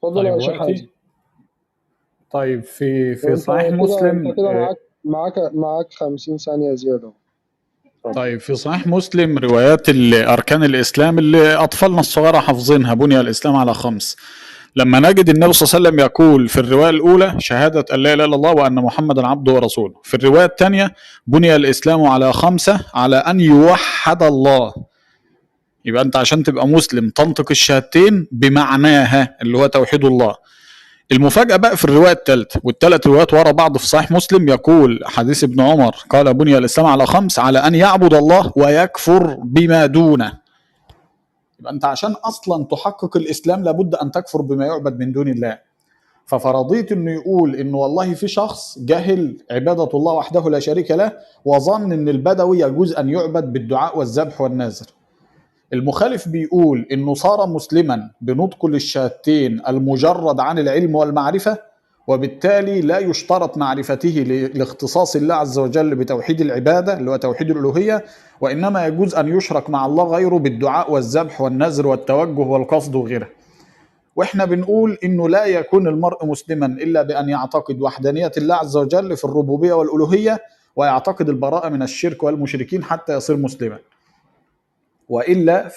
اتفضل طيب يا شيخ وقتي. حازم. طيب في وانت صحيح كده انت مسلم كده معاك 50 ثانية زيادة. اتفضل. طيب في صحيح مسلم روايات أركان الإسلام اللي أطفالنا الصغار حافظينها، بني الإسلام على خمس. لما نجد النبي صلى الله عليه وسلم يقول في الرواية الأولى شهادة أن لا إله إلا الله وأن محمدا عبده ورسوله، في الرواية الثانية بني الإسلام على خمسة، على أن يوحد الله. يبقى أنت عشان تبقى مسلم تنطق الشهادتين بمعناها اللي هو توحيد الله. المفاجأة بقى في الرواية الثالثة، والثلاث روايات ورا بعض في صحيح مسلم، يقول حديث ابن عمر قال بني الإسلام على خمس، على أن يعبد الله ويكفر بما دونه. يبقى أنت عشان أصلا تحقق الإسلام لابد أن تكفر بما يعبد من دون الله. ففرضية انه يقول انه والله في شخص جهل عبادة الله وحده لا شريك له وظن ان البدوي يجوز ان يعبد بالدعاء والذبح والنذر. المخالف بيقول انه صار مسلما بنطق للشهادتين المجرد عن العلم والمعرفة، وبالتالي لا يشترط معرفته لاختصاص الله عز وجل بتوحيد العبادة اللي هو توحيد الألوهية، وإنما يجوز أن يشرك مع الله غيره بالدعاء والذبح والنذر والتوجه والقصد وغيره. واحنا بنقول انه لا يكون المرء مسلما الا بان يعتقد وحدانية الله عز وجل في الربوبية والألوهية، ويعتقد البراءة من الشرك والمشركين حتى يصير مسلما. وإلا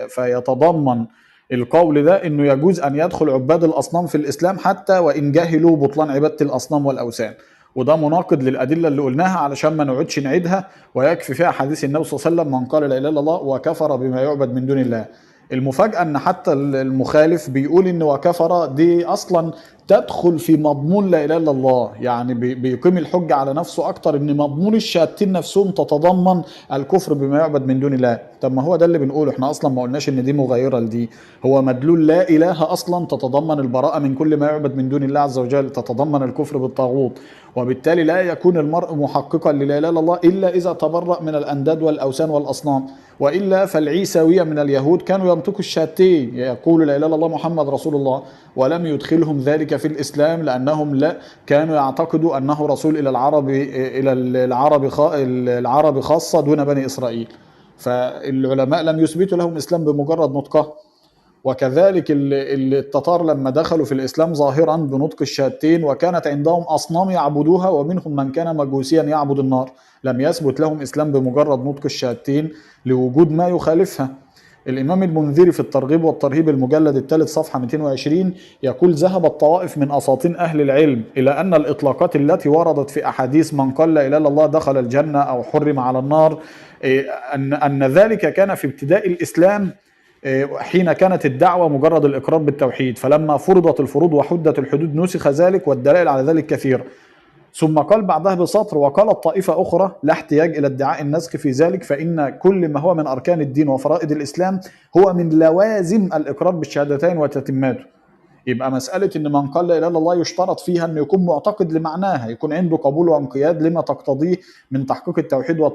فيتضمن القول ده انه يجوز ان يدخل عباد الاصنام في الاسلام حتى وان جهلوا بطلان عبادة الاصنام والاوثان، وده مناقض للادله اللي قلناها علشان ما نقعدش نعيدها، ويكفي فيها حديث النبي صلى الله عليه وسلم من قال لا اله الا الله وكفر بما يعبد من دون الله. المفاجاه ان حتى المخالف بيقول ان وكفر دي اصلا تدخل في مضمون لا اله الا الله، يعني بيقيم الحجه على نفسه اكتر ان مضمون الشهادتين نفسهم تتضمن الكفر بما يعبد من دون الله. طب ما هو ده اللي بنقوله، احنا اصلا ما قلناش ان دي مغايره لدي، هو مدلول لا اله اصلا تتضمن البراءه من كل ما يعبد من دون الله عز وجل، تتضمن الكفر بالطاغوت، وبالتالي لا يكون المرء محققا للا اله الا الله الا اذا تبرأ من الانداد والاوثان والاصنام. والا فالعيساويه من اليهود كانوا ينطقوا الشهادتين، يقولوا لا اله الا الله محمد رسول الله، ولم يدخلهم ذلك في الاسلام لانهم لا كانوا يعتقدوا انه رسول الى العرب خاصه دون بني اسرائيل. فالعلماء لم يثبتوا لهم اسلام بمجرد نطقه. وكذلك التتار لما دخلوا في الإسلام ظاهرا بنطق الشهادتين وكانت عندهم أصنام يعبدوها، ومنهم من كان مجوسيا يعبد النار، لم يثبت لهم إسلام بمجرد نطق الشهادتين لوجود ما يخالفها. الإمام المنذري في الترغيب والترهيب المجلد الثالث صفحة 220 يقول ذهب الطوائف من أساطين أهل العلم إلى أن الإطلاقات التي وردت في أحاديث من قال لا إله إلا الله دخل الجنة أو حرم على النار أن ذلك كان في ابتداء الإسلام حين كانت الدعوة مجرد الإقرار بالتوحيد، فلما فرضت الفروض وحدت الحدود نسخ ذلك، والدلائل على ذلك كثيرة. ثم قال بعدها بسطر وقالت طائفة أخرى لا احتياج إلى ادعاء النسخ في ذلك، فإن كل ما هو من أركان الدين وفرائض الإسلام هو من لوازم الإقرار بالشهادتين وتتماته. يبقى مسألة إن من قال لا إله إلا الله يشترط فيها أن يكون معتقد لمعناها، يكون عنده قبول وانقياد لما تقتضيه من تحقيق التوحيد